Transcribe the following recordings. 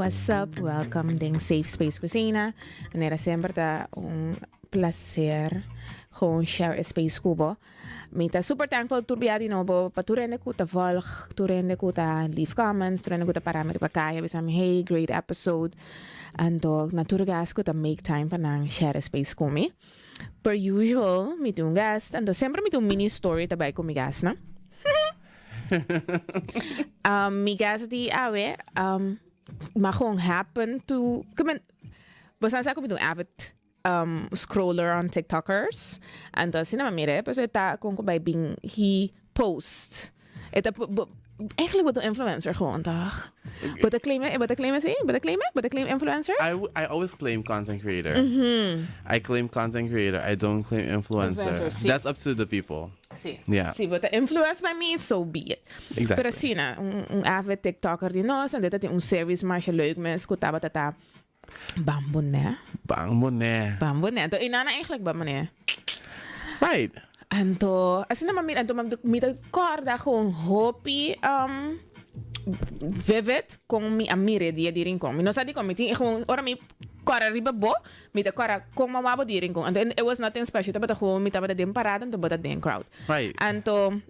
what's up? Welcome ding Safe Space Cocina. En era sempre un placer gewoon share space kubo. Mita super thankful turbiad you know bo paturende kuta volg, turende kuta leave comments, turende kuta parameri pakaya bisam hey great episode. En toch natuurlijk gas kuta make time panang share space kumi. Per usual met un gast en dus sempre met un mini story tabay kumi gas na. Mi gas die awe maar gewoon happen to we zijn zaken met een avid scroller on TikTokers en dan zien we meer dus het kon bij Bing he post het eigenlijk wat een influencer gewoon toch wat de claim influencer I always claim content creator. I claim content creator. I don't claim influencer. That's up to the people. Sí. Yeah. Sí, but the influence by me, so be it. Exactly. Pero sim, um avid TikToker die nós, en dit het um service mais leuk mes, escutava tata bamboné. Bamboné. Então, inana eigenlijk bamboné. Right. Então, assim não me me corda gewoon hopi vivid com mi amire dia dirin com. Não sabe como tem gewoon ora mi corda riba bo, mi te corda com mama bo dirin com. And it was nothing special, but gewoon mi tava de parada, então bota de crowd. Right. Então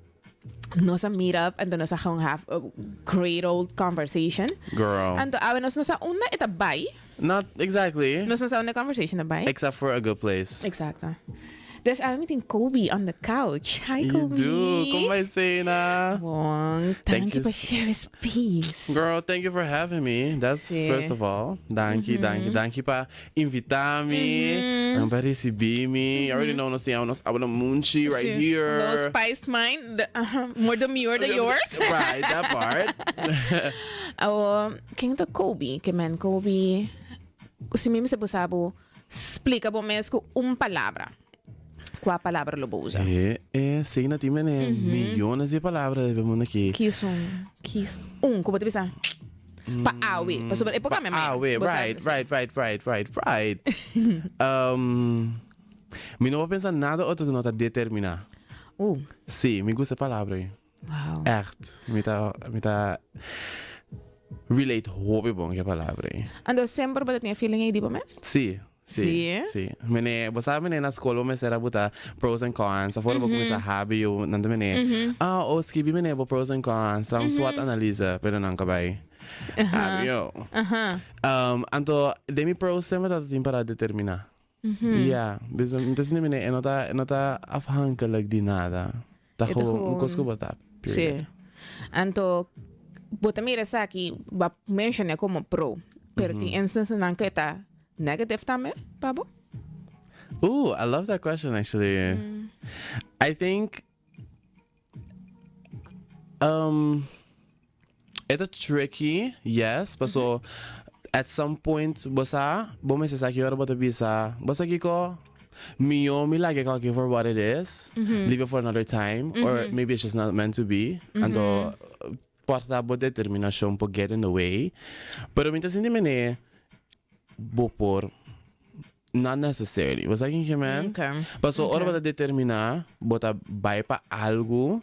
nos a meet up and then nos a gewoon have a great old conversation. Girl. And awe nos a una ita bay. Not exactly. Nos a una conversation bay. Except for a good place. Exacto. There's I'm meeting Coby on the couch. Hi, You Coby. do. Come by, Xenah. Wong, thank you for sharing space. Girl, thank you for having me. That's first of all. Thank you pa invitar me. And pa receber me. I already know no siya I want a munchie right here. No spiced mine. More demure than yours. Right, that part. Quem to Coby? Que man Coby. Si mim se busabo explica bom mesmo palavra. Qual palavra lo usa? Xenah tiene millones de palabras de mundo aqui. Kiss como te bisa? Pa awe. Pa sobre época me awe, right. Mi não vou pensar nada outro que não tá determinar. Sim, me gusta a palavra. Wow. Echt. Me tá relate hobby bom que a palavra. Ando sempre você tinha feeling aí tipo mes? Sim. Sim. Mene, você sabe na escola me será botar pros and cons. Afora vou começar hobby eu nanda mene. O skibi mene bo pros and cons. Tram SWOT analisa, pero não acabei. Yo. Anto demi pros sempre tá tempo para determinar. Yeah, então mene não tá afhankelijk di nada. Tá gewoon coisa que botar. Sim. Anto bota mira aqui, va mention como pro. Pero tem instância na que tá negative também, Pablo? Ooh, I love that question actually. I think it's tricky, yes, but so at some point bosa me se saki ora bota bisa bosa ko mi like it for what it is, leave it for another time, or maybe it's just not meant to be, and porta bo determinação po get in the way, pero minta sindi mene bopor not necessarily. Was like man. Okay. But so ora bota determinar, bota vai para algo,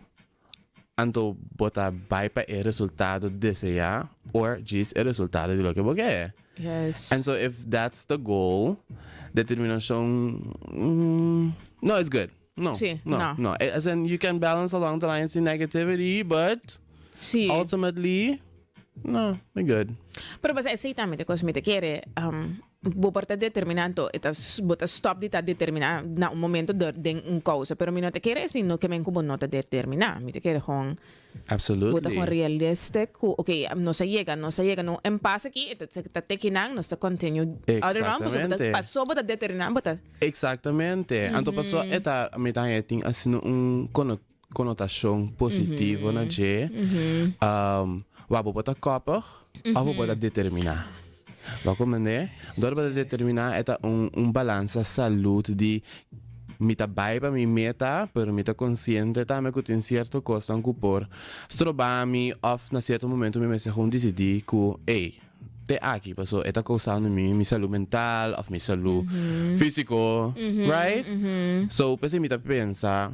anto bota vai para o resultado desejar, or just o resultado de lo que você quer. Yes. And so if that's the goal, determination, no, it's good. No. As in you can balance along the lines in negativity, but ultimately, no, we're good. Pero basta aceitamente because me te quiere vou portar determinando bota stop de tá determinar na um momento de causa, pero me não te quere assim no que me como não te determinar, me te quere com absolutely bota com realistic, okay, não se chega, no em passa aqui, tá tekinang, não se continue other round, bota passou bota determinar, bota exactamente. Anto passou eta me tá tem assim conotação positiva na je wabo bota koppig, of bota determinar. Wako mene, door bota determinar eta balança saúde de mita bai pa mi meta, pero mita consciente ta me que tem certo costa que por strobami of na certo momento me se gewoon decidi que te aqui passou eta causando mi saúde mental of mi saúde físico, right? So pese mita pensa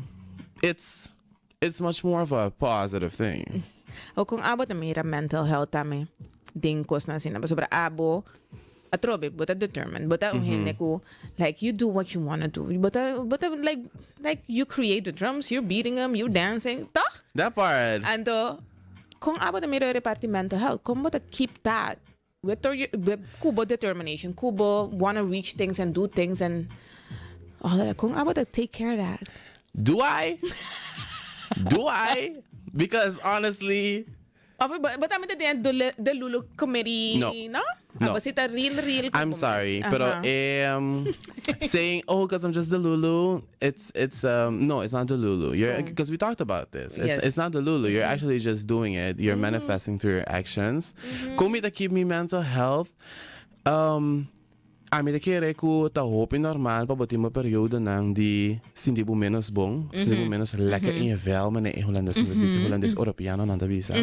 it's much more of a positive thing. O kung abot na mira mental health tami. ding kos na sina sobre abo atrobe but determined but like you do what you want to do but like you create the drums, you're beating them, you're dancing toch That part. and kung abo na may repartimento health kung ba keep that with kubo determination kubo want to reach things and do things and all that kung abo to take care of that. Do I? Because honestly, but I mean the Lulu committee, no? Was it a real I'm sorry, but saying because I'm just the Lulu, it's no, it's not the Lulu. You're because we talked about this. It's not the Lulu. You're actually just doing it. You're manifesting through your actions. Kung me to keep me mental health, me te kere ko ta hopi normal pa bati mo periodo nang di sindi bu menos bong, sindi bu menos lekker in je vel, maar nee, Hollandes Europeano nanda bisa.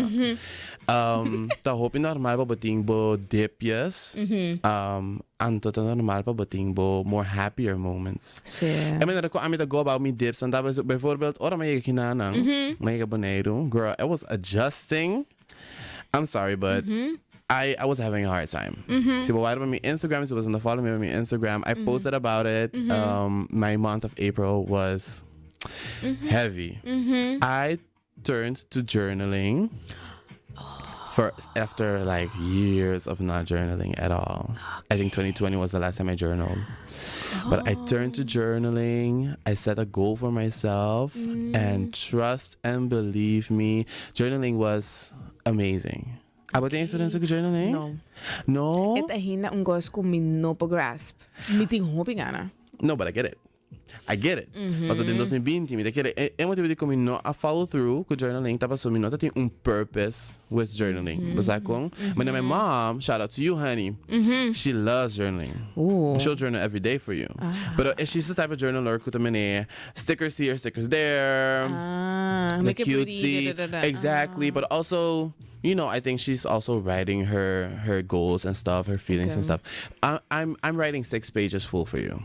Ta hopi normal pa bating bo dipjes, anto ta normal pa bating bo more happier moments. I mean, dat ik go about me dips en dat was bijvoorbeeld, ora may kinanang, may bonero, girl, I was adjusting. I'm sorry, but I was having a hard time. See, but why on my Instagram? So it was on the follow me on my Instagram. I posted about it. My month of April was heavy. I turned to journaling for after like years of not journaling at all. I think 2020 was the last time I journaled. But I turned to journaling. I set a goal for myself, and trust and believe me, journaling was amazing. About the incidents of journaling? No. Ito hina ang gos ko no grasp. Meeting hoping ana. No, but I get it. Paso din 2020, me te emo te ko no a follow through with journaling, tapos so no tem purpose with journaling. Basta kung, my mom, shout out to you, honey. She loves journaling. She'll journal every day for you. But she's the type of journaler who te stickers here, stickers there. Make it cutesy. Exactly, but also I think she's also writing her goals and stuff, her feelings and stuff. I'm writing 6 pages full for you.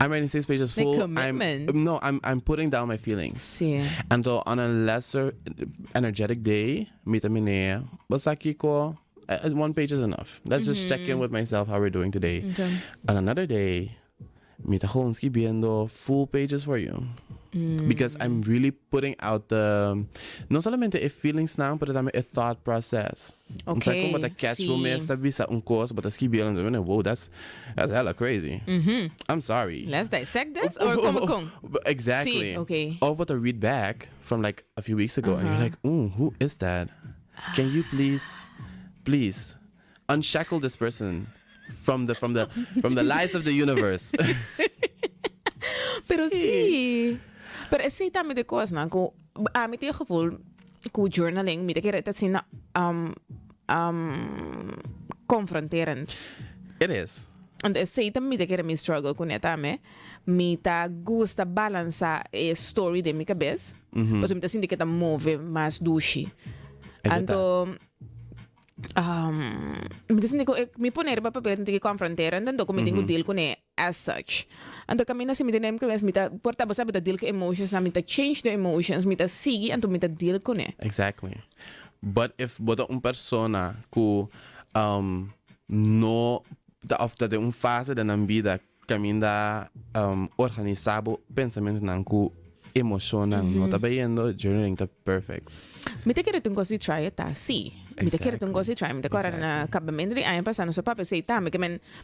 I'm writing 6 pages full. I'm putting down my feelings. Yeah. And so on a lesser energetic day, mitamine, basaki ko, 1 page is enough. Let's just check in with myself how we're doing today. Okay. On another day, mita ko viendo full pages for you. Because I'm really putting out the no solamente a feelings now, but también a thought process. Okay. Kung bata catch mo may sabi sa course, but skibiyan lang whoa, that's hella crazy. I'm sorry. Let's dissect this or kung. Exactly. See, okay. Or but I read back from like a few weeks ago, and you're like, who is that? Can you please unshackle this person from the lies of the universe? Pero sí. Pero esse também de coisa, não? Com a mim tem gevoel, com journaling, me te quer dat zien confronterend. It is. And esse também me te quer me struggle com neta me ta gusta balança a story de minha cabeça. Mas me te sinto que tá move mais dushi. Então me te sinto que me poner para papel que confronterend, então como tenho deal com as such. Ando kami na si mita nem kami mita porta basta mita deal ka emotions na mita change the emotions mita sige anto mita deal ko ne. Exactly. But if bota persona ku no da after de fase da vida caminda organizado pensamento nan ku emocional no tá vendo journaling tá perfect. Mita querer tungo si try it si. Mita querer tungo si try mita kora na acabamento de ayan pasando sa papel say tama que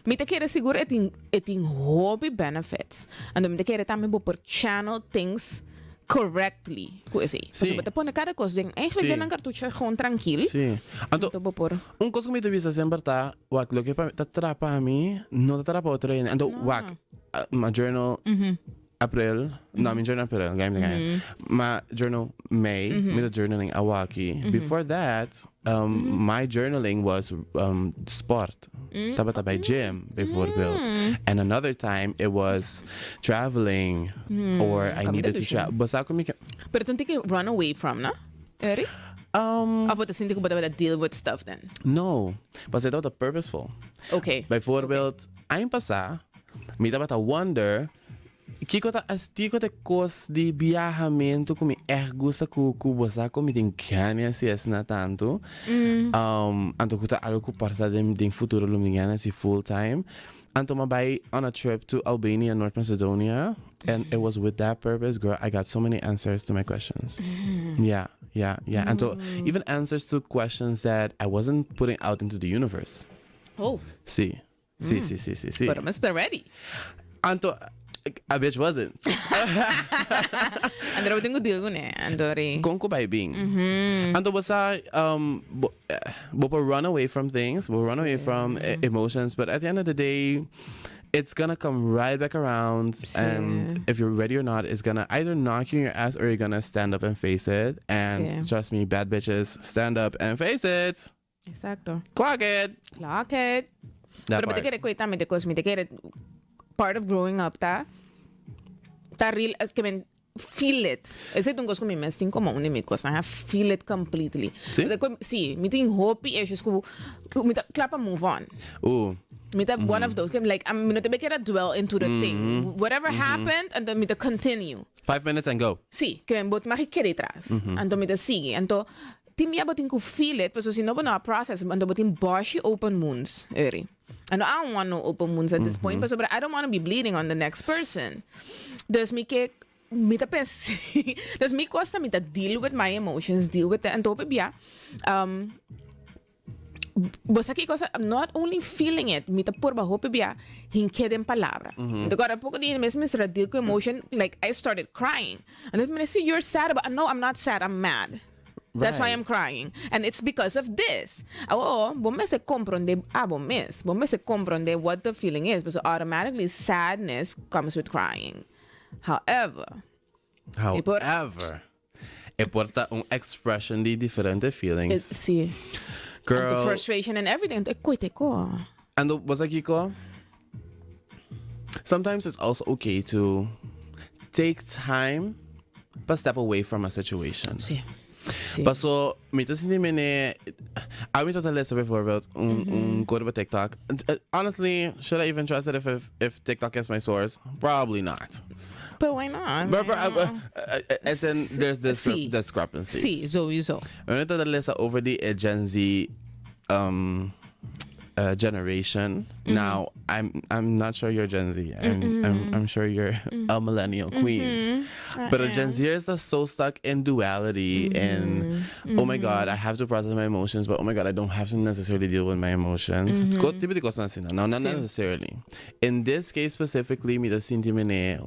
mita querer seguro eting hobby benefits. Ando mita querer também por channel things correctly. Coisa. Porque bota pone cada coisa em eigenlijk dan cartucho gewoon tranquilo. Sí. Ando por cosa que me te visa sempre tá wak lo que tá trapa a mim, não tá trapa outra. Ando wak my journal April, no, I'm in journal April, my journal May, me journaling awaki. Before that, my journaling was sport. Tabata by gym, bijvoorbeeld. And another time it was traveling, or I needed to travel. But don't think you run away from, no? Eri? But the ko ba deal with stuff then? No, but I thought purposeful. Okay. Bijvoorbeeld, I'm pasa, me tabata wonder. Kiko te cos de viajamento com ergusa com você com me tem ganha se é na tanto anto kuta algo ku parta de futuro lumiana se full time anto mabai on a trip to Albania and North Macedonia and it was with that purpose girl I got so many answers to my questions yeah anto even answers to questions that I wasn't putting out into the universe sí but Mr. Ready anto a bitch wasn't. Andra tengo deal con Andori. Konko by being. Ando basa we'll run away from things. We'll run away from emotions. But at the end of the day, it's gonna come right back around. And if you're ready or not, it's gonna either knock you in your ass or you're gonna stand up and face it. And trust me, bad bitches, stand up and face it. Exacto. Clock it. Pero me te quiere cuidarme de cosas, me te quiere part of growing up ta real as que men feel it. Ese es un cosa que me siento como una mi cosa. I feel it completely. Sí, me tengo hope y es como me ta clap and move on. Me ta one of those like I'm no te me quiera dwell into the thing. Whatever happened and then me ta continue. 5 minutes and go. Sí, que me bot me quiere atrás. And me ta sigue. And timia botin ku feel it, pero si no a process and botin boshi open wounds eri. And I don't want no open wounds at this point, but I don't want to be bleeding on the next person. Dus me costa me deal with my emotions, deal with that. And tope biya, I'm not only feeling it, me por bajo biya, hinke den palabra. Agora pouco din mesmo deal with emotion, like I started crying. And then I see you're sad, but no, I'm not sad, I'm mad. That's why I'm crying. And it's because of this. Bom se comprende what the feeling is. But so automatically sadness comes with crying. However, it porta un expression de differente feelings. Sí. Girl. And the frustration and everything. And was like Kiko? Sometimes it's also okay to take time but step away from a situation. Sí. Sí. Paso, mita sinimene, I went to the list bijvoorbeeld, go to TikTok. Honestly, should I even trust it if TikTok is my source? Probably not. But why not? As in, there's this discrepancy. Sí, sowieso. We went to the list over the Gen Z generation. Now, I'm not sure you're Gen Z. I'm sure you're a millennial queen. But a Gen Zers are so stuck in duality and oh my God, I have to process my emotions, but oh my God, I don't have to necessarily deal with my emotions. No, not necessarily. In this case specifically, me the sintimene,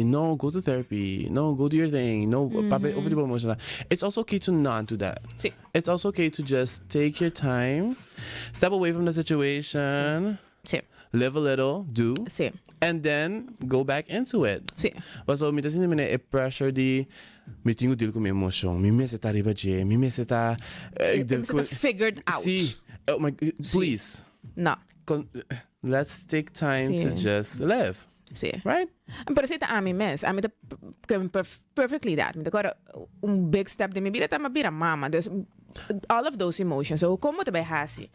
no, go to therapy, no, go do your thing, no, emotions. It's also okay to not do that. Sí. It's also okay to just take your time, step away from the situation. Sí. Live a little, do, and then go back into it. Sí. So, me tasin a pressure de me tenho deal com minha emoção. Me mesa tá riba je, me mesa tá figured out. See, oh my, please. No. Let's take time to just live. Sí. Right? Pero si ta ami mes, ami perfectly that. Me agora big step de mi vida tá mabira mama. There's all of those emotions. So como te hasi?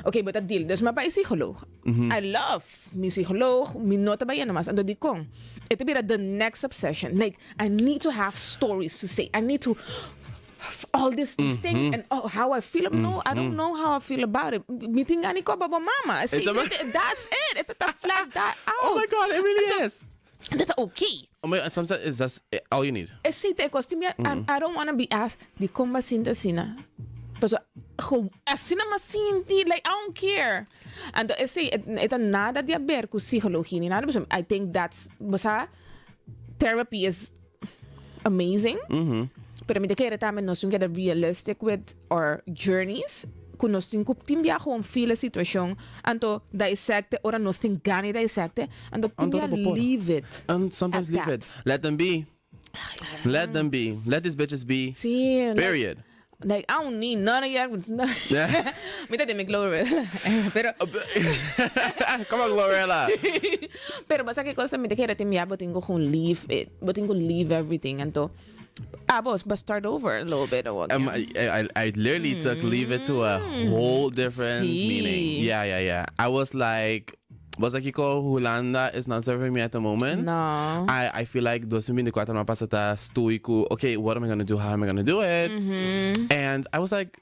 Okay, but a deal. Dus mabay psikolog. I love mi psikolog. Mi nota ba yan namas. Ando di kong. Ito bira the next obsession. Like I need to have stories to say. I need to all these things and how I feel. No, I don't know how I feel about it. Mitingani ko baba mama. See, that's it. Ito ta flag that out. Oh my God, it really is. That's okay. Oh my God, sometimes that's all you need. I don't want to be asked, di ko masinta sina. Pero asina masinti, like I don't care. And ito nada di aber ko psikologi ni nada. I think that's basta therapy is amazing. Pero mi de kere tamen nos get realistic with our journeys. Kung nos tin timbia gewoon feel a situation anto dissect ora nos tin gani dissect and timbia leave it. And sometimes leave it. Let them be. Let them be. Let these bitches be. Sí, period. Like I don't need none of y'all. Me te me Gloria. Pero come on, Glorilla. Pero basta que cosa me te kere timbia but tingo gewoon leave it. But tingo leave everything anto but start over a little bit. I literally took leave it to a whole different meaning. Yeah. I was like, was aqui com Holanda is not serving me at the moment. No. I feel like 2024 na pasata stoico. Okay, what am I gonna do? How am I gonna do it? And I was like,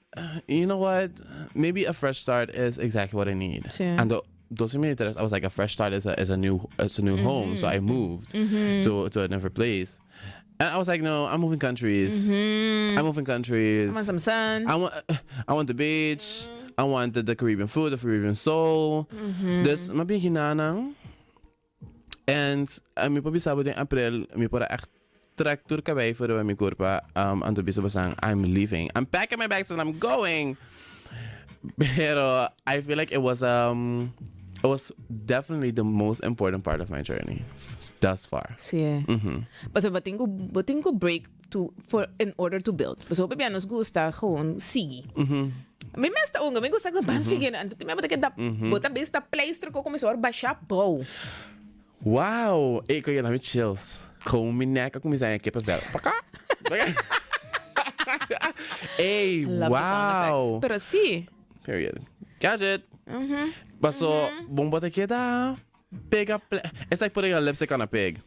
you know what? Maybe a fresh start is exactly what I need. Yeah. And 2023, I was like, a fresh start is a new home. So I moved to a different place. And I was like, no, I'm moving countries. I'm moving countries. I want some sun. I want the beach. I want the Caribbean food, the Caribbean soul. Dus, mabing hinanang. And mi pa bisabo din April, mi para echt tractor kabay voor mi kurpa. Anto bisabo sang, I'm leaving. I'm packing my bags and I'm going. Pero I feel like it was definitely the most important part of my journey thus far. Sí. Pero bating ko break in order to build. So papi nos gusta gewoon sige. May mesta unga, may gusta ko ban sige na. Anto timba que da bota besta playstro ko começou a baixar bow. Wow, ko yan namin chills. Kung mineka kung minsan kepa bel. Paka. Hey, wow. Pero sí. Period. Gadget. Paso, bong bota kita. Pig up. It's like putting a lipstick on a pig.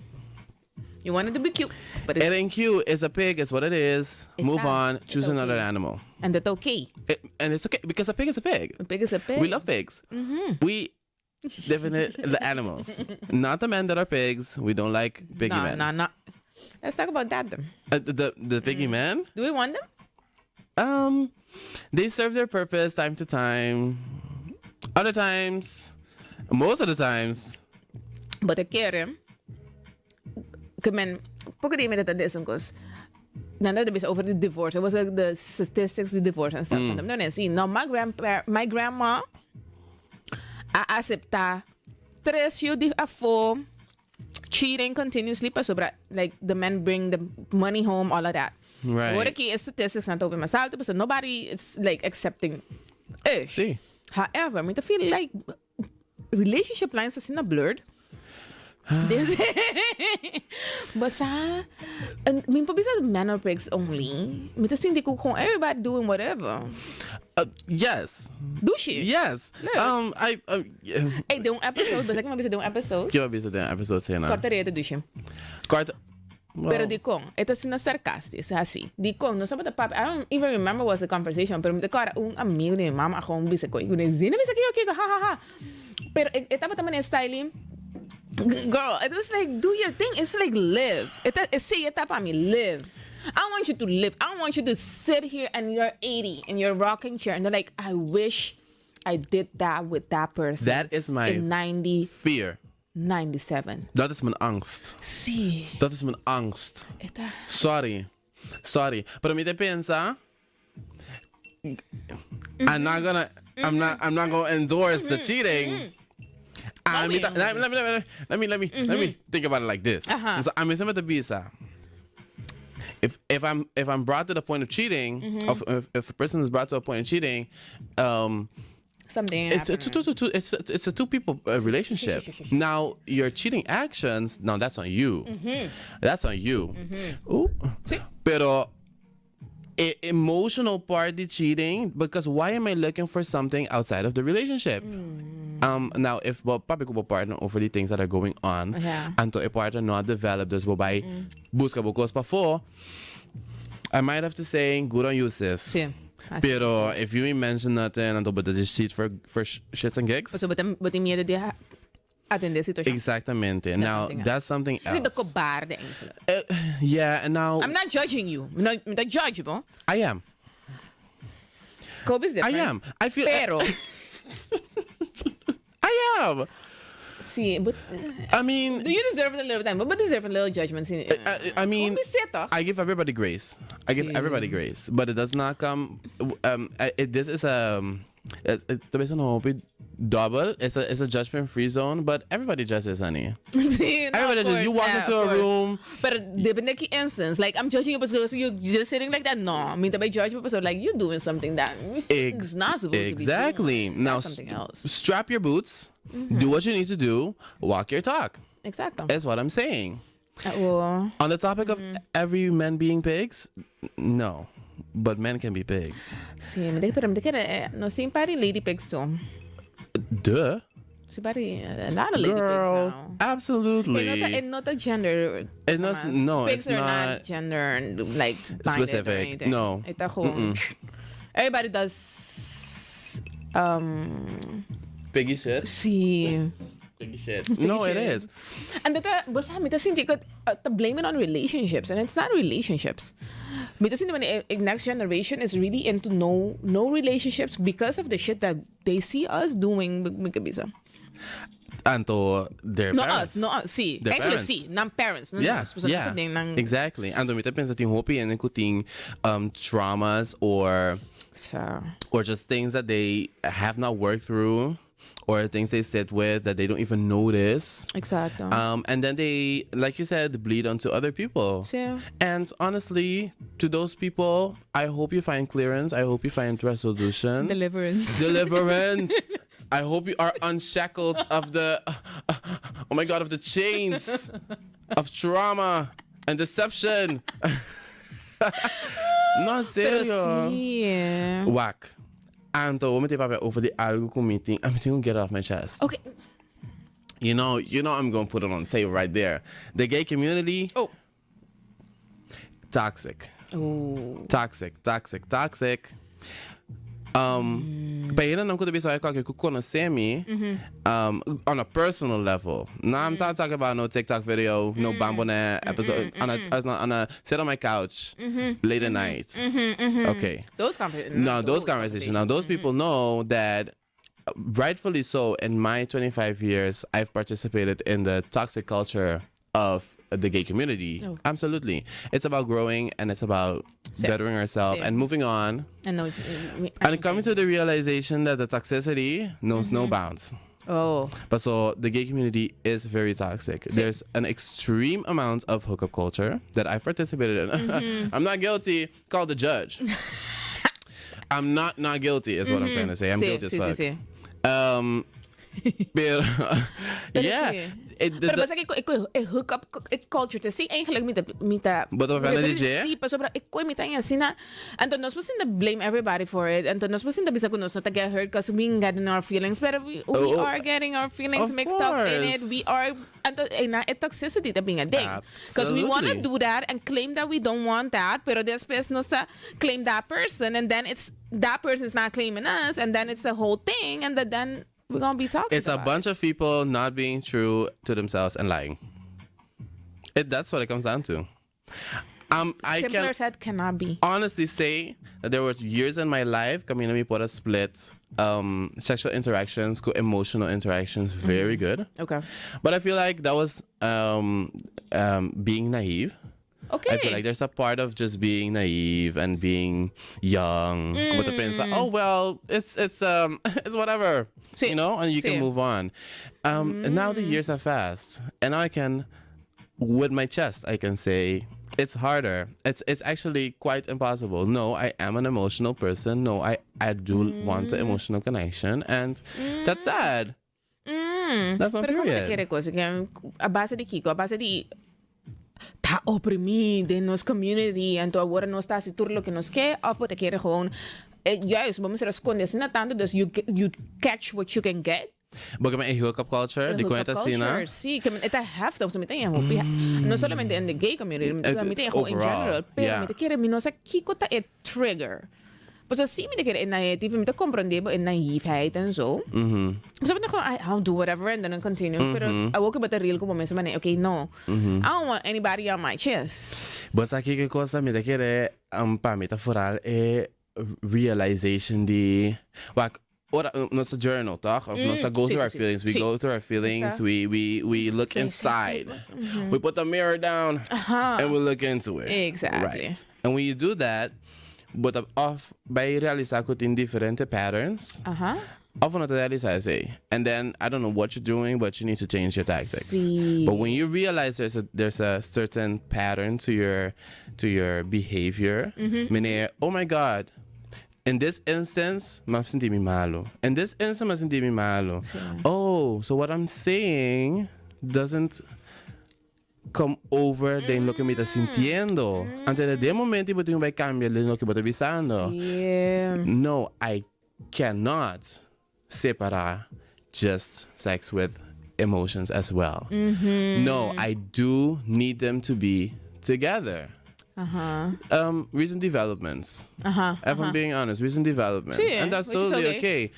You want it to be cute, but it ain't cute. It's a pig. It's what it is. Move on. Choose another animal. And that's okay. And it's okay because a pig is a pig. A pig is a pig. We love pigs. We definitely the animals, not the men that are pigs. We don't like piggy men. No. Let's talk about that then. The piggy men. Do we want them? They serve their purpose time to time. Other times, most of the times. But I care. Men, porque die met het is because nanda de over the divorce. It was like the statistics, the divorce and stuff. No, see, now my grandma accepta 3 years de afo cheating continuously pa sobra, like the men bring the money home, all of that. Right. What the statistics not over myself, so nobody is like accepting. See. However, I feel like relationship lines are blurred. Basta, min pa bisa man or pigs only. Mita hindi ko kung everybody doing whatever. Yes. Do she? Yes. Look. Yeah. Hey, de episode, basta que mabisa de episode. Que mabisa de episode cena. Corta reta do she. Corta. Well, pero di kong, ito sina sarcastic, assim. Di kong, no sabe da papi, I don't even remember what's the conversation, pero me cara amigo de mama ako bisa ko. Yun Xenah bisa ko, ha ha ha. Pero etapa taman yung styling. Girl, it was like, do your thing. It's like live. Say etapa me, live. I want you to live. I don't want you to sit here and you're 80 in your rocking chair and they're like, I wish I did that with that person. That is my in 90 fear. 97. Dat is mijn angst. Sí. Dat is mijn angst. Sorry. Pero me te pensa. I'm not gonna endorse the cheating. Let me think about it like this. So I'm in the visa. If I'm brought to the point of cheating, if a person is brought to a point of cheating, something it's a two people relationship. Now your cheating actions, now that's on you. That's on you. Ooh. Pero emotional part the cheating, because why am I looking for something outside of the relationship? Now if papi ko partner over the things that are going on, and to a partner not developed this by busca bukos pa for, I might have to say good on you, sis. Sí. Pero if you ain't mention nothing, and to just cheat for shits and gigs. So but miedo de atender situación. Exactamente. Now that's something else. De cobarde. Yeah, and now I'm not judging you. I'm not judgeable. I am. Kobe's different. I am. I feel. Pero I am. See, but I mean, do you deserve a little time? But deserve a little judgment. I mean, I give everybody grace. I give everybody grace, but it does not come. This is it's double. It's a judgment-free zone, but everybody judges, honey. Everybody just you walk into a room. But depende of the instance, like I'm judging you because you're just sitting like that. No, I mean to be judged because like you're doing something that it's not supposed to be. Exactly. Now something else. Strap your boots. Do what you need to do. Walk your talk. Exactly. That's what I'm saying. Well, on the topic of every man being pigs, no, but men can be pigs. Sí, pero no same party lady pigs too. Duh. Somebody, a lot of lady pigs Girl, now. absolutely. It's not a gender. It's not, no, pigs it's are not gender like specific. Or anything. No. It's a whole. Everybody does. Piggy shit. See. Piggy shit. No, it is. And that was how me think to blame it on relationships, and it's not relationships. Me think when the next generation is really into no relationships because of the shit that they see us doing. And to their parents. No us, see. Their Actually, parents. see, non parents. Yeah, exactly. And me pensa ting hopi and kuting traumas or just things that they have not worked through or things they sit with that they don't even notice. Exactly. And then they, like you said, bleed onto other people. Yeah. And honestly, to those people, I hope you find clearance. I hope you find resolution. Deliverance. I hope you are unshackled of the, oh my God, of the chains of trauma and deception. No, serio. Pero sí. Whack. Anto, we moeten praten over die algo meeting. I'm going to get it off my chest. Okay. You know, I'm going to put it on tape right there. The gay community. Oh. Toxic. Oh. Toxic. But you know, I'm going to be so I could conhecer me on a personal level. Now I'm not talking about no TikTok video, no Bambone episode on a sit on my couch late at night. Okay. Those conversations. No, those conversations. Now those people know that rightfully so in my 25 years I've participated in the toxic culture of the gay community. Oh. Absolutely. It's about growing and it's about bettering ourselves and moving on. And coming to the realization that the toxicity knows no bounds. Oh. But so the gay community is very toxic. There's an extreme amount of hookup culture that I've participated in. I'm not guilty. Call the judge. I'm not guilty is what I'm trying to say. I'm guilty as fuck. Pero yeah. Pero basta ik hookup culture te zie eigenlijk But we gaan DJ. Sí, pero sobra ik mita yan sina. And nós podemos blame everybody for it. And nós podemos bisa kuno to get hurt because we getting our feelings. But we are getting our feelings mixed up in it. We are and toxicity that being a thing. Because we want to do that and claim that we don't want that. Pero después nos claim that person and then it's that person's not claiming us and then it's a whole thing and then we're gonna be talking. It's a bunch of people not being true to themselves and lying. That's what it comes down to. I Simpler said cannot be. Honestly say that there were years in my life coming to me for a split sexual interactions, emotional interactions, very good. Okay. But I feel like that was being naive. Okay. I feel like there's a part of just being naive and being young. Oh well, it's whatever. Sí. You know, and you Sí. can move on. And now the years have passed, and now I can, with my chest, I can say it's harder. It's actually quite impossible. No, I am an emotional person. No, I do want the emotional connection, and that's sad. That's not Pero period. como te coisa que a base de Kiko, a base de tá oprimido in nos community en agora não está se tudo que nos quer of wat quer gewoon juist vamos esconder assim tanto dus you catch what you can get. Porque me hookup culture, de conta Xenah. Sí, que é heftig, so meteen no solamente in the gay community, meteen gewoon in general, pero me quer me não sei Kiko tá é trigger. Pues así me quer naïef, me comprender in naïefheid en zo. So ik gewoon I'll do whatever and then continue. Pero I woke up at the real como mensen maar okay, no. I don't want anybody on my chest. Mas aqui que coisa me quer para metaforal é realization de ora nossa journal, toch? Of nossa go through our feelings. We go through our feelings. We look inside. We put the mirror down and we look into it. Exactly. Right. And when you do that, but by realizar que tem different patterns. Often not realize and then I don't know what you're doing, but you need to change your tactics. Sí. But when you realize there's a certain pattern to your behavior, meaning, oh my God, in this instance, me senti malo. In this instance, me senti malo. Sí. Oh, so what I'm saying doesn't come over de lo que me está sintiendo. Antes de momento, yo tengo que cambiar de lo que me está avisando. Yeah. No, I cannot separar just sex with emotions as well. No, I do need them to be together. Recent developments. If I'm being honest, recent developments. Sí, and that's which is totally okay. okay.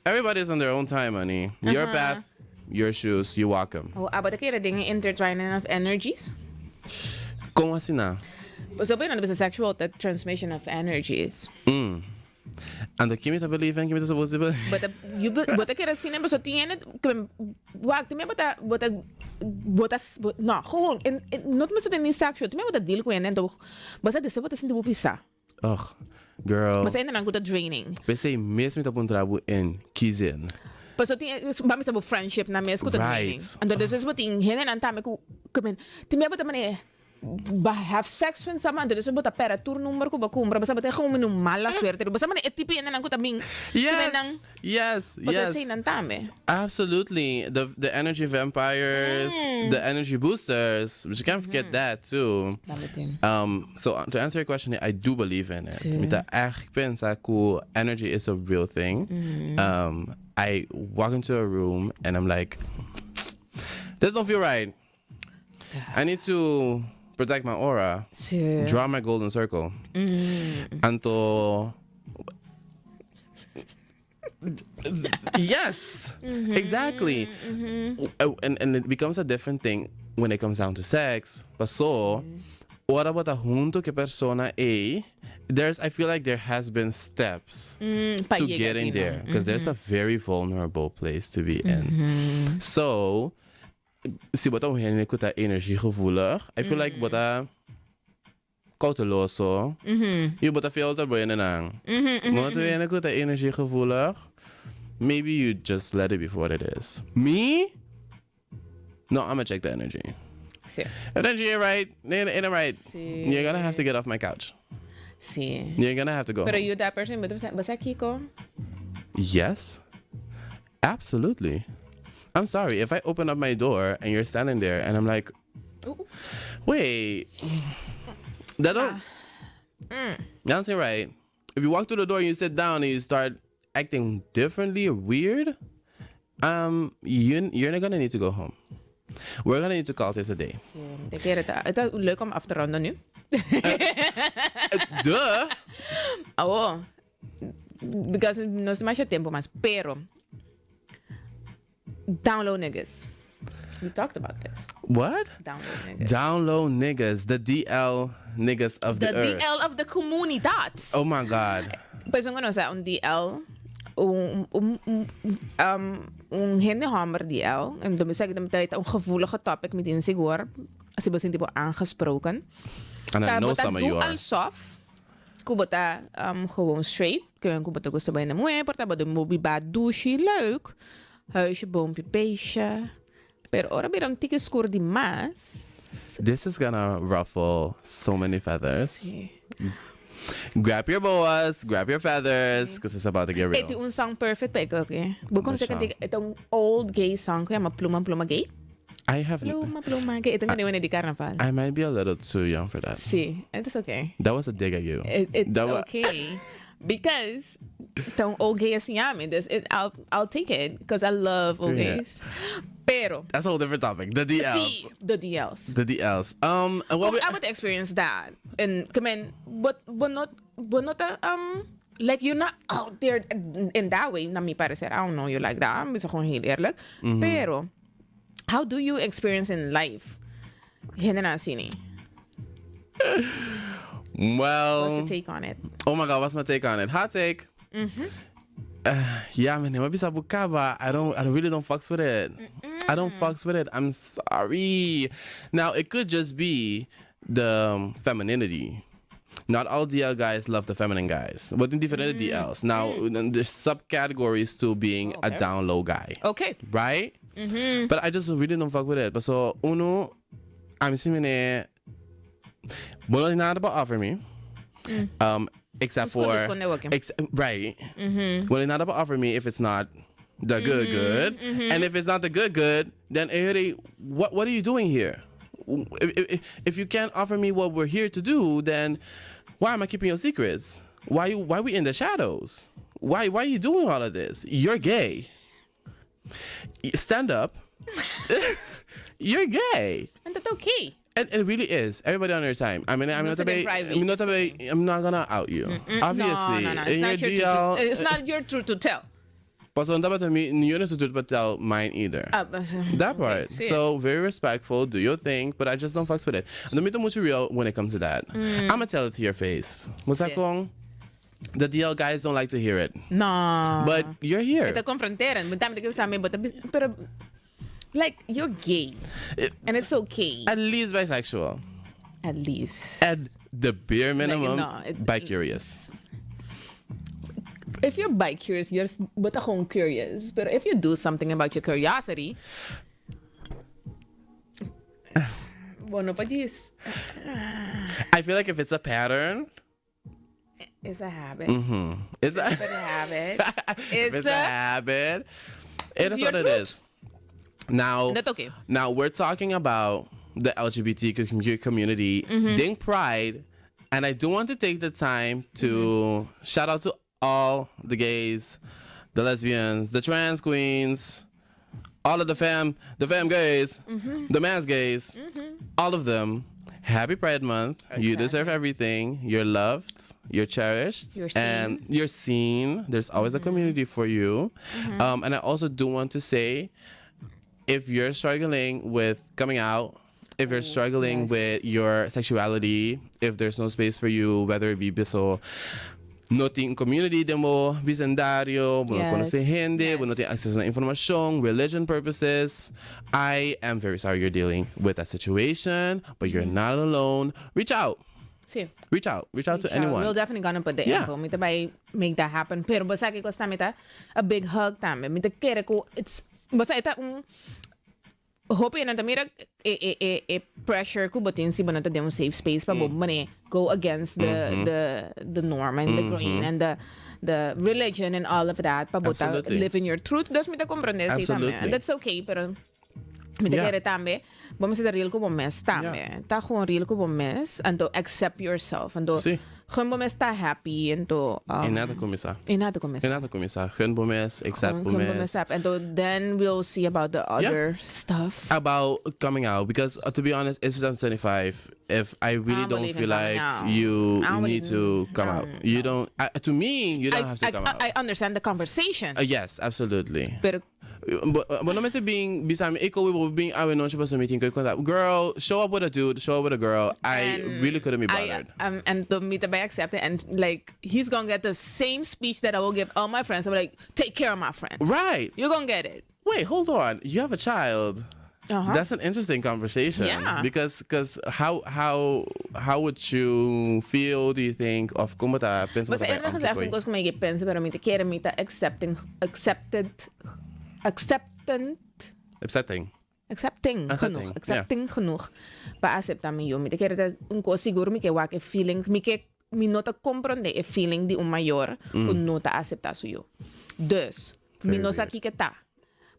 Everybody's on their own time, honey. Your path, your shoes, you walk them. Oh, aber kaya ding intertwining of energies. ¿Cómo así na? So, there's a sexual transmission of energies. And the Kimi to believe in, Kimi to supposed to believe. But kaya sinin ba so tiene wag timi no gewoon not mas din sexual timi bata deal ko yan ento basta de bata sindi bupisa. Ugh, girl. Basta ina nang kuta draining. Pensei mesmo que trabalho em Kizin. But so vamos a friendship na mes kuta draining. And this is what in henen antame ko kamen timi bata man have sex with someone dus bota pera tour number ko ba kumbra basta bata gewoon minum mala suerte basta man etipi ina nang kuta ming yes say nantame. Absolutely, the energy vampires, the energy boosters, but you can't forget that too. So to answer your question, I do believe in it. Mita echt pensa ko energy is a real thing. I walk into a room and I'm like, this don't feel right. I need to protect my aura, draw my golden circle. Anto yes, exactly. And it becomes a different thing when it comes down to sex. But so, what about a junto que persona A? I feel like there has been steps to getting there because there's a very vulnerable place to be in. So, si bota hen kuta energy gevoelig, I feel like bota cauteloso. You bota filter boy na nang. Bota hen kuta energy gevoelig. Maybe you just let it be for what it is. Me? No, I'm gonna check the energy. Sí. Energy ain't right. Ain't right. Sí. You're gonna have to get off my couch. Sí. You're gonna have to go. Pero you that person, basta Kiko? Yes. Absolutely. I'm sorry, if I open up my door and you're standing there and I'm like, wait, that don't, that's right. If you walk through the door and you sit down and you start acting differently or weird, you're not gonna need to go home. We're gonna need to call this a day. Ik weet het. Het is leuk om af te ronden nu. Duh. Oh, because no es más tiempo más, pero down low niggas. We talked about this. What? Down low niggas. Down low niggas, the DL niggas of the earth. The DL of the comunidad. Oh my God. Pues un conoce un DL, un hendehammer DL. En dan zeg ik dat het een gevoelige topic met in sigor. Als je bent tipo aangesproken. And I know some of you are. Soft. Kubota gewoon straight. Kun kubota gusto ba na mo porta ba mo biba douche leuk. Huisje, boompje, beestje. Pero ora birang tiki score di mas. This is gonna ruffle so many feathers. Sí. Grab your boas, grab your feathers, because it's about to get real. Ito un song perfect pa okay. Bukod sa kanti itong old gay song ko yung Pluma Pluma Gay. I have Pluma Pluma Gay. Itong kandiwan di carnaval. I might be a little too young for that. Sí, it's okay. That was a dig at you. It's okay. Because itong old gay is yummy. I'll take it because I love old gays. Pero that's a whole different topic. The DLs. Sí, the DLs. The DLs. I would experience that. And come in, but not like you're not out there in that way. Na mi parecer, I don't know you like that. I'm gewoon heel eerlijk. Pero how do you experience in life? Generatie. Well, What's your take on it? Oh my God, what's my take on it? Hot take. Yeah, man, I really don't fucks with it. I don't fucks with it. I'm sorry. Now, it could just be the femininity. Not all DL guys love the feminine guys. But in different DLs. Now, there's subcategories to being a down low guy. Okay. Right? But I just really don't fuck with it. But so, uno, I'm seeing well, not about offer me. Except for right. Well, it's not about offer me if it's not the good. And if it's not the good, then hey, what are you doing here? If you can't offer me what we're here to do, then why am I keeping your secrets? Why we in the shadows? Why are you doing all of this? You're gay. stand up. You're gay. And that's okay. And it really is. Everybody on their time. I mean, I'm not gonna out you. Obviously. No. It's not your truth. It's not your truth to tell. But so you're not to tell mine either. That part. So very respectful. Do your thing, but I just don't fucks with it. And the much real when it comes to that. I'ma tell it to your face. What's that wrong? The DL guys don't like to hear it. No. But you're here. Ito confronteran. Pero like you're gay. And it's okay. At least bisexual. At least. At the bare minimum, bi-curious. If you're bi-curious, you're but akong curious. But if you do something about your curiosity, bueno, pa dis. I feel like if it's a pattern, it's a habit. Mm-hmm. It's a habit. It's a habit. It is what it is. Now, that's okay. Now we're talking about the LGBTQ community, Ding Pride, and I do want to take the time to shout out to all the gays, the lesbians, the trans queens, all of the femme gays, the man's gays, all of them. Happy Pride Month. Exactly. You deserve everything. You're loved. You're cherished. And you're seen. There's always a community for you. And I also do want to say, if you're struggling with coming out, if you're struggling with your sexuality, if there's no space for you, whether it be biso, noting community demo, bicendario, conocer gente, no tiene access to information, religion purposes. I am very sorry you're dealing with that situation, but you're not alone. Reach out. Sí. Reach out to anyone. We're definitely gonna put the info. Mita by make that happen. Pero basta que costa mita a big hug tambe. Mita kere ko it's basta ita hope na tamira pressure ko butin si banata de un safe space pa mane go against the norm and the grain and the religion and all of that pa buta live in your truth das mita comprende si tambe and that's okay pero mita kere tambe vamos a real ko mes tambe ta gewoon real ko mes and to accept yourself and to gewoon bomes ta happy and to inata começar gewoon bomes accept bomes and to then we'll see about the other stuff about coming out because to be honest it's 2025 if I really don't feel like you need to come out you don't to me you don't have to come out I understand the conversation yes absolutely pero but no me say being beside me being I know supposed to meeting girl show up with a dude show up with a girl I really couldn't be bothered and the meet by accepted and like he's gonna get the same speech that I will give all my friends I'm like take care of my friend right you're gonna get it wait hold on you have a child that's an interesting conversation because how would you feel do you think of como ta pensa mas era kasi ako kung may pensa pero mita kera mita accepting genoeg pa acceptar mi yo mi te quero un co seguro mi que wa que feeling mi nota comprende e feeling di un mayor un nota acceptar su yo dus mi no sa ki que ta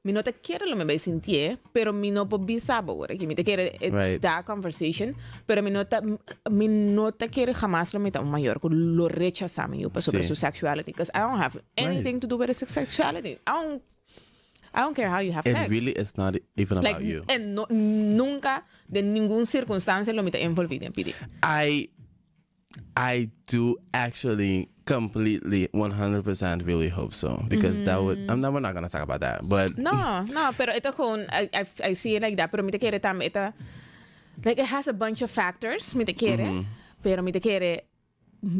mi nota quiero lo me vai sentir pero mi no po bisabo ora que mi te quiero it's that conversation pero mi nota quiero jamás lo meta un mayor con lo rechazar mi yo sobre su sexuality because I don't have anything to do with his sexuality I don't care how you have sex. It really is not even about you. And nunca, de ninguna circunstancia, lo me te envolví en PD. I do actually completely 100% really hope so because that would we're not gonna talk about that but no pero ito gewoon I see it like that pero me te quiere tam ito like it has a bunch of factors me te quiere pero me te quiere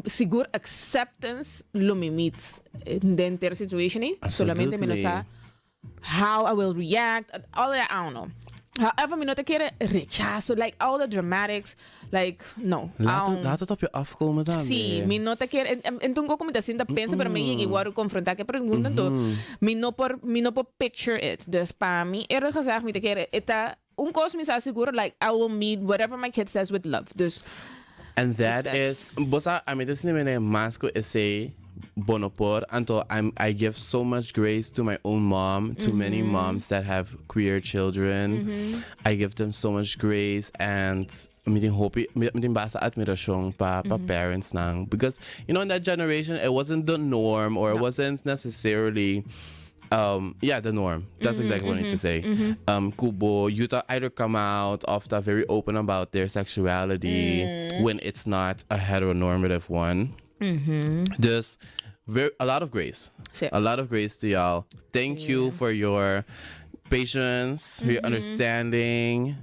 siguro acceptance lo me meets in the entire situation solamente me lo sa how I will react, all that, I don't know. However, me no te quiere rechazo, like all the dramatics, like, no. Laat het op je afkomen dan. Sí, me no te quiere, en toen ook met de zin pensa, pero me llegué igual confrontar que preguntan to, me no por picture it. Dus para mí, era gezegd, me te quiere, eta, un cos me sa seguro, like, I will meet whatever my kid says with love. Dus, and that is, bosa, I mean, this is a masco essay, bonopor, anto I give so much grace to my own mom, to many moms that have queer children. I give them so much grace and meeting basa admiration pa parents nang because you know in that generation it wasn't the norm or it wasn't necessarily the norm. That's exactly what I need to say. Kubo, Utah either come out after very open about their sexuality when it's not a heteronormative one. Just a lot of grace. Sure. A lot of grace to y'all. Thank you for your patience, for your understanding.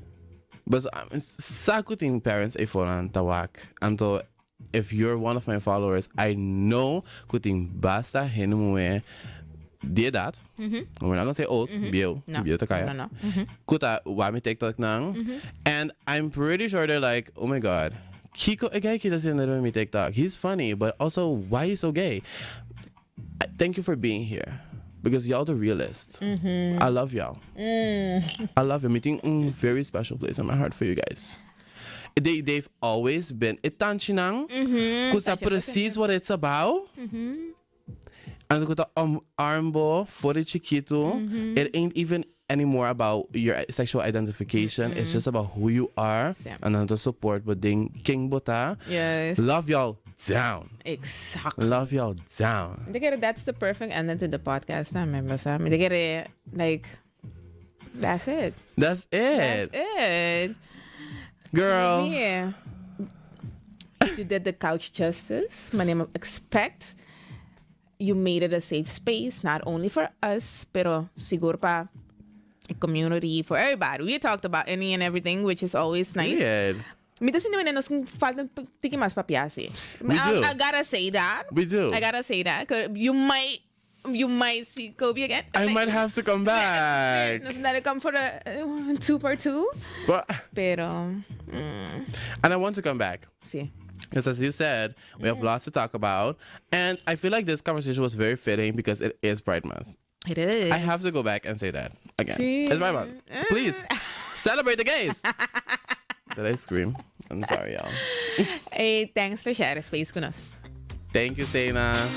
But sa kuting parents ay foran tawak. Anto, if you're one of my followers, I know kuting basta hinumwe de dat. We're not gonna say old, bio, bio takaya. No. Kuta wami TikTok nang. And I'm pretty sure they're like, oh my god, Kiko agay kita sinero mi TikTok. He's funny, but also why he's so gay? Thank you for being here. Because y'all the realists. I love y'all. I love you. Meeting very special place in my heart for you guys. They've always been itanchinang. Kusa precis what it's about. And kuta armbo for the chiquito. It ain't even anymore about your sexual identification. It's just about who you are and then the support. But ding king bota. Yes. Love y'all down. Exactly. Love y'all down. That's the perfect ending to the podcast. I remember, Sam. Like, that's it. That's it. That's it. Girl. Yeah. You did the couch justice. My name expect. You made it a safe space, not only for us, pero siguro pa community, for everybody. We talked about any and everything, which is always nice. Yeah. Mita sinimene nos kung faltan tiki mas papiasi. I gotta say that. We do. I gotta say that. 'Cause you might see Coby again. I might have to come back. Nos dale come for a 2x2. But, Pero and I want to come back. sí. Because as you said, we have lots to talk about. And I feel like this conversation was very fitting because it is Pride Month. It is. I have to go back and say that again. Sí. It's Pride Month. Please, celebrate the gays. Did I scream? I'm sorry, y'all. Hey, thanks for sharing space with us. Thank you, Xenah.